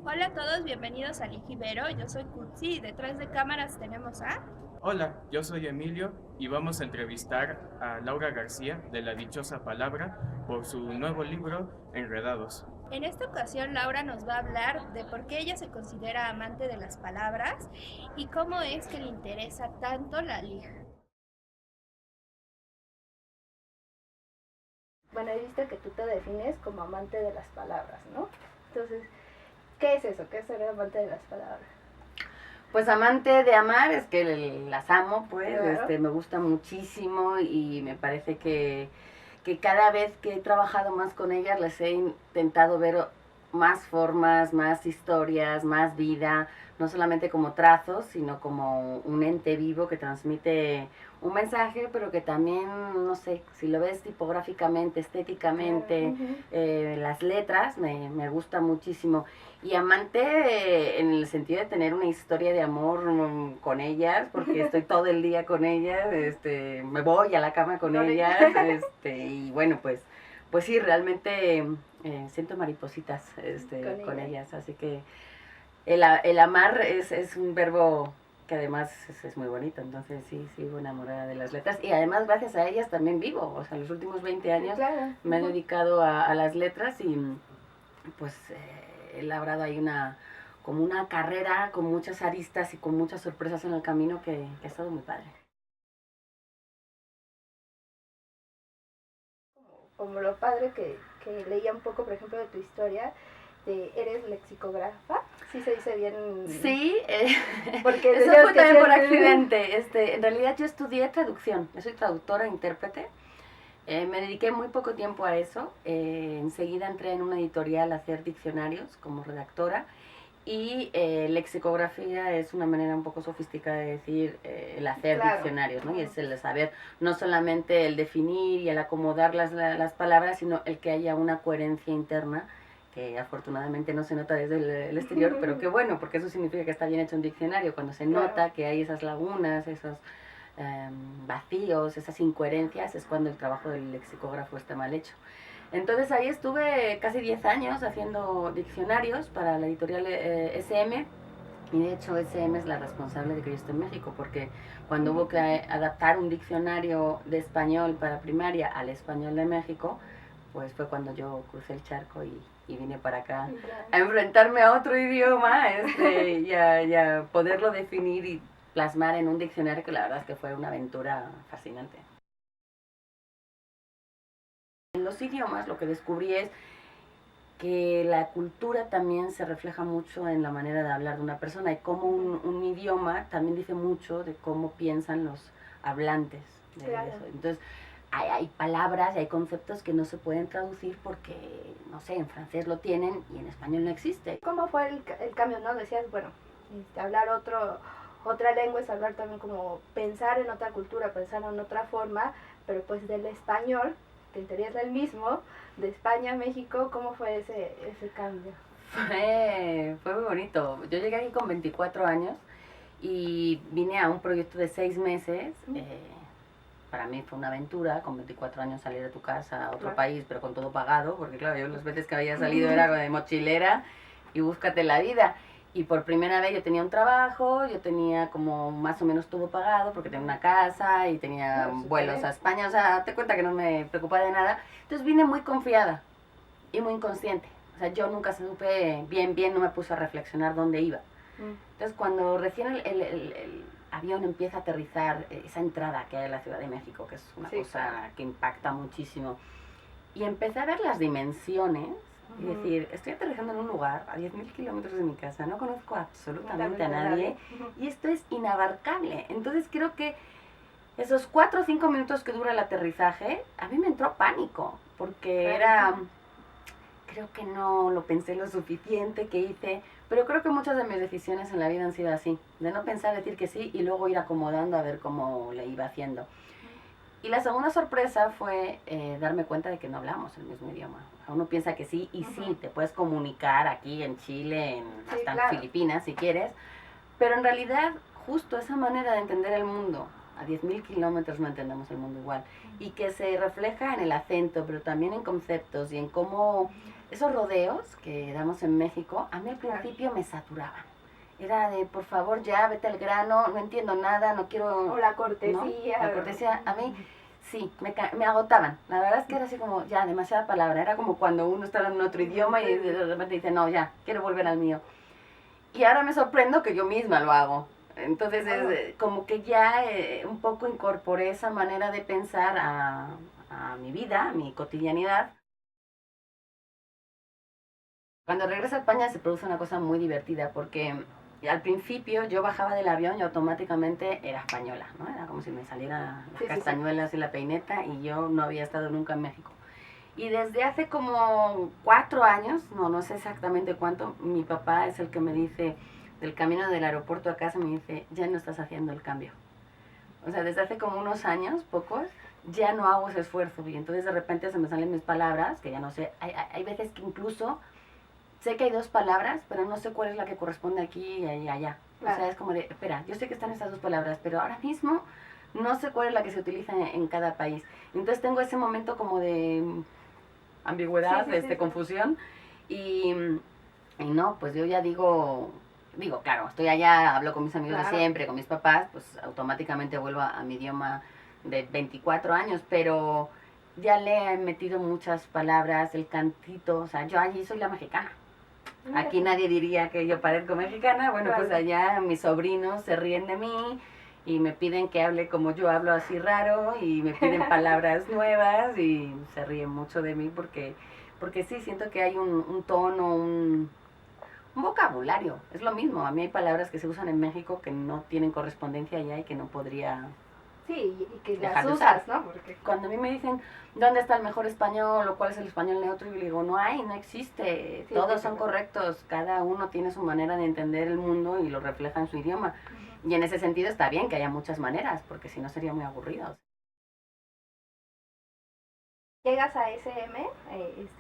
Hola a todos, bienvenidos a Lijibero. Yo soy Kutsi y detrás de cámaras tenemos a... Hola, yo soy Emilio y vamos a entrevistar a Laura García de La Dichosa Palabra por su nuevo libro Enredados. En esta ocasión Laura nos va a hablar de por qué ella se considera amante de las palabras y cómo es que le interesa tanto la lija. Bueno, he visto que tú te defines como amante de las palabras, ¿no? Entonces, ¿qué es eso? ¿Qué es ser amante de las palabras? Pues amante de amar, es que las amo, pues, Claro. me gusta muchísimo y me parece que cada vez que he trabajado más con ellas les he intentado ver más formas, más historias, más vida, no solamente como trazos, sino como un ente vivo que transmite un mensaje, pero que también, no sé, si lo ves tipográficamente, estéticamente, las letras, me gusta muchísimo. Y amante en el sentido de tener una historia de amor con ellas, porque estoy todo el día con ellas, me voy a la cama con ellas, y bueno, pues sí, realmente siento maripositas con ellas, así que el amar es un verbo que además es muy bonito, entonces sí, sigo enamorada de las letras y además gracias a ellas también vivo, o sea, los últimos 20 años Claro. me he dedicado a las letras y pues he labrado ahí como una carrera con muchas aristas y con muchas sorpresas en el camino que ha estado muy padre. Como lo padre que leía un poco, por ejemplo, de tu historia, eres lexicógrafa, sí se dice bien. Sí, Porque eso fue también por accidente. En realidad yo estudié traducción, yo soy traductora e intérprete. Me dediqué muy poco tiempo a eso. Enseguida entré en una editorial a hacer diccionarios como redactora. Y lexicografía es una manera un poco sofisticada de decir el hacer diccionarios, ¿no? Y es el saber no solamente el definir y el acomodar las palabras, sino el que haya una coherencia interna, que afortunadamente no se nota desde el exterior, pero que bueno, porque eso significa que está bien hecho un diccionario. Cuando se nota que hay esas lagunas, esos vacíos, esas incoherencias, es cuando el trabajo del lexicógrafo está mal hecho. Entonces ahí estuve casi 10 años haciendo diccionarios para la editorial SM. Y de hecho SM es la responsable de que yo esté en México, porque cuando hubo que adaptar un diccionario de español para primaria al español de México, pues fue cuando yo crucé el charco y vine para acá a enfrentarme a otro idioma y a poderlo definir y plasmar en un diccionario que la verdad es que fue una aventura fascinante. En los idiomas lo que descubrí es que la cultura también se refleja mucho en la manera de hablar de una persona y cómo un idioma también dice mucho de cómo piensan los hablantes de eso. Entonces hay palabras y hay conceptos que no se pueden traducir porque, no sé, en francés lo tienen y en español no existe. ¿Cómo fue el cambio, no? Decías, bueno, hablar otra lengua es hablar también como pensar en otra cultura, pensar en otra forma, pero pues del español, que en teoría es el mismo, de España a México, ¿cómo fue ese cambio? Fue muy bonito. Yo llegué aquí con 24 años y vine a un proyecto de 6 meses. Para mí fue una aventura, con 24 años salir de tu casa a otro país, pero con todo pagado, porque claro, yo las veces que había salido era de mochilera y búscate la vida. Y por primera vez yo tenía un trabajo, yo tenía como más o menos todo pagado, porque tenía una casa y tenía vuelos a España, o sea, te cuenta que no me preocupaba de nada. Entonces vine muy confiada y muy inconsciente. O sea, yo nunca supe bien, no me puse a reflexionar dónde iba. Entonces, cuando recién el avión empieza a aterrizar, esa entrada que hay en la Ciudad de México, que es una cosa que impacta muchísimo, y empecé a ver las dimensiones y decir, estoy aterrizando en un lugar a 10.000 kilómetros de mi casa, no conozco absolutamente a nadie, y esto es inabarcable. Entonces, creo que esos 4 o 5 minutos que dura el aterrizaje, a mí me entró pánico, porque era... Creo que no lo pensé lo suficiente, que hice, pero creo que muchas de mis decisiones en la vida han sido así, de no pensar, decir que sí y luego ir acomodando a ver cómo le iba haciendo. Y la segunda sorpresa fue darme cuenta de que no hablamos el mismo idioma. Uno piensa que sí y sí, te puedes comunicar aquí en Chile, hasta en Filipinas si quieres, pero en realidad justo esa manera de entender el mundo a 10.000 kilómetros no entendemos el mundo igual. Y que se refleja en el acento, pero también en conceptos y en cómo esos rodeos que damos en México, a mí al principio me saturaban. Era de, por favor, ya, vete al grano, no entiendo nada, no quiero... O la cortesía. ¿no? La cortesía, a mí, sí, me agotaban. La verdad es que era así como, ya, demasiada palabra. Era como cuando uno está en otro idioma y de repente dice, no, ya, quiero volver al mío. Y ahora me sorprendo que yo misma lo hago. Entonces, es como que ya un poco incorporé esa manera de pensar a mi vida, a mi cotidianidad. Cuando regreso a España se produce una cosa muy divertida porque al principio yo bajaba del avión y automáticamente era española, ¿no? Era como si me salieran las castañuelas y la peineta y yo no había estado nunca en México. Y desde hace como 4 años, no sé exactamente cuánto, mi papá es el que me dice, del camino del aeropuerto a casa, me dice, ya no estás haciendo el cambio. O sea, desde hace como unos años, pocos, ya no hago ese esfuerzo. Y entonces de repente se me salen mis palabras, que ya no sé, hay veces que incluso sé que hay 2 palabras, pero no sé cuál es la que corresponde aquí y allá. Claro. O sea, es como de, espera, yo sé que están estas 2 palabras, pero ahora mismo no sé cuál es la que se utiliza en cada país. Entonces tengo ese momento como de ambigüedad, confusión, y no, pues yo ya digo, claro, estoy allá, hablo con mis amigos de siempre, con mis papás, pues automáticamente vuelvo a mi idioma de 24 años, pero ya le he metido muchas palabras, el cantito, o sea, yo allí soy la mexicana. Aquí nadie diría que yo parezco mexicana, bueno, pues allá mis sobrinos se ríen de mí y me piden que hable como yo hablo así raro y me piden palabras nuevas y se ríen mucho de mí porque sí, siento que hay un tono, un vocabulario, es lo mismo. A mí hay palabras que se usan en México que no tienen correspondencia allá y que no podría... Sí, y que las usas, ¿no? Porque cuando a mí me dicen, ¿dónde está el mejor español o cuál es el español neutro? Yo le digo, no existe, sí, todos son correctos, cada uno tiene su manera de entender el mundo y lo refleja en su idioma. Y en ese sentido está bien que haya muchas maneras, porque si no sería muy aburrido. Llegas a SM,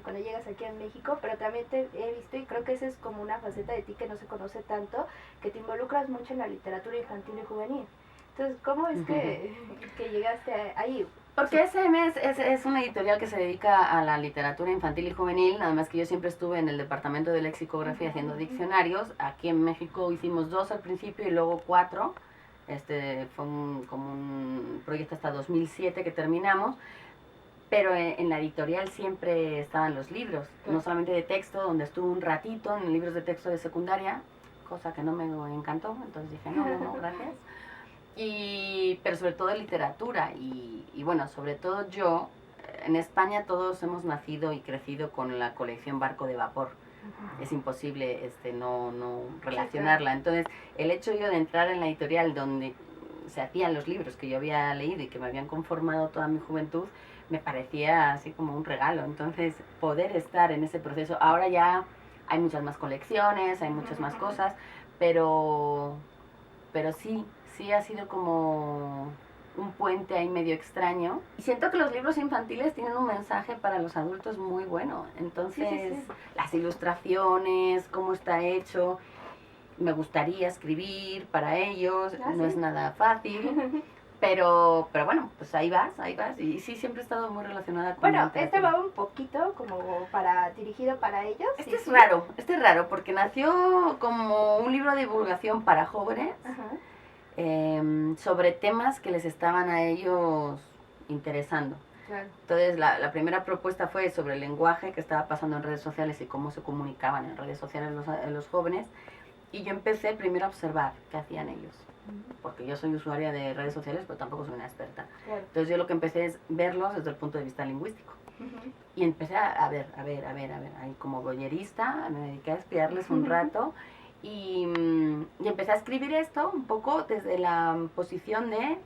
cuando llegas aquí en México, pero también te he visto, y creo que esa es como una faceta de ti que no se conoce tanto, que te involucras mucho en la literatura infantil y juvenil. Entonces, ¿cómo es que llegaste ahí? Porque SM es una editorial que se dedica a la literatura infantil y juvenil, nada más que yo siempre estuve en el departamento de lexicografía haciendo diccionarios. Aquí en México hicimos 2 al principio y luego 4. Fue como un proyecto hasta 2007 que terminamos. Pero en la editorial siempre estaban los libros, no solamente de texto, donde estuve un ratito en libros de texto de secundaria, cosa que no me encantó, entonces dije, no, gracias. Pero sobre todo de literatura y bueno, sobre todo yo, en España todos hemos nacido y crecido con la colección Barco de Vapor. Es imposible no relacionarla. Entonces, el hecho yo de entrar en la editorial donde se hacían los libros que yo había leído y que me habían conformado toda mi juventud, me parecía así como un regalo. Entonces, poder estar en ese proceso, ahora ya hay muchas más colecciones, hay muchas más cosas, pero sí ha sido como un puente ahí medio extraño. Y siento que los libros infantiles tienen un mensaje para los adultos muy bueno. Entonces, las ilustraciones, cómo está hecho, me gustaría escribir para ellos, no es nada fácil. Pero bueno, pues ahí vas, y sí, siempre he estado muy relacionada con... Bueno, este va un poquito como dirigido para ellos. Este es raro, porque nació como un libro de divulgación para jóvenes, sobre temas que les estaban a ellos interesando. Claro. Entonces, la primera propuesta fue sobre el lenguaje que estaba pasando en redes sociales y cómo se comunicaban en redes sociales los jóvenes, y yo empecé primero a observar qué hacían ellos. Porque yo soy usuaria de redes sociales, pero tampoco soy una experta. Claro. Entonces yo lo que empecé es verlos desde el punto de vista lingüístico. Y empecé a ver, ahí como boyerista, me dediqué a espiarles un rato y empecé a escribir esto un poco desde la posición de,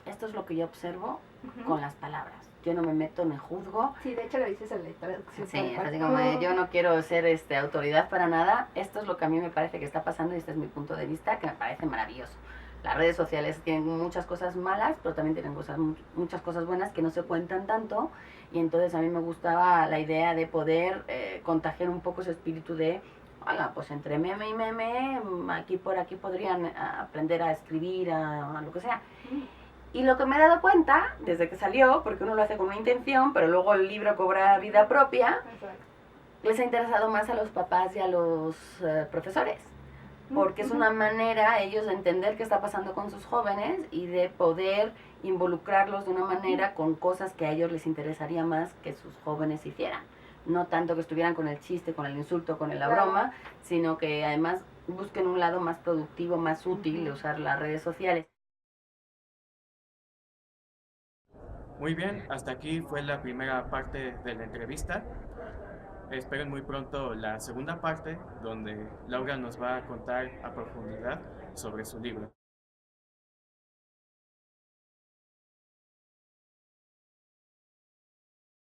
esto es lo que yo observo con las palabras. Yo no me meto, me juzgo. Sí, de hecho lo dices en la traducción. Sí, es así como yo no quiero ser autoridad para nada. Esto es lo que a mí me parece que está pasando y este es mi punto de vista, que me parece maravilloso. Las redes sociales tienen muchas cosas malas, pero también tienen muchas cosas buenas que no se cuentan tanto. Y entonces a mí me gustaba la idea de poder contagiar un poco ese espíritu de, oiga, pues entre meme y meme, aquí por aquí podrían aprender a escribir, a lo que sea. Y lo que me he dado cuenta, desde que salió, porque uno lo hace con una intención, pero luego el libro cobra vida propia, Exacto. les ha interesado más a los papás y a los profesores. Porque es una manera ellos de entender qué está pasando con sus jóvenes y de poder involucrarlos de una manera con cosas que a ellos les interesaría más que sus jóvenes hicieran. No tanto que estuvieran con el chiste, con el insulto, con la broma, sino que además busquen un lado más productivo, más útil de usar las redes sociales. Muy bien, hasta aquí fue la primera parte de la entrevista. Esperen muy pronto la segunda parte, donde Laura nos va a contar a profundidad sobre su libro.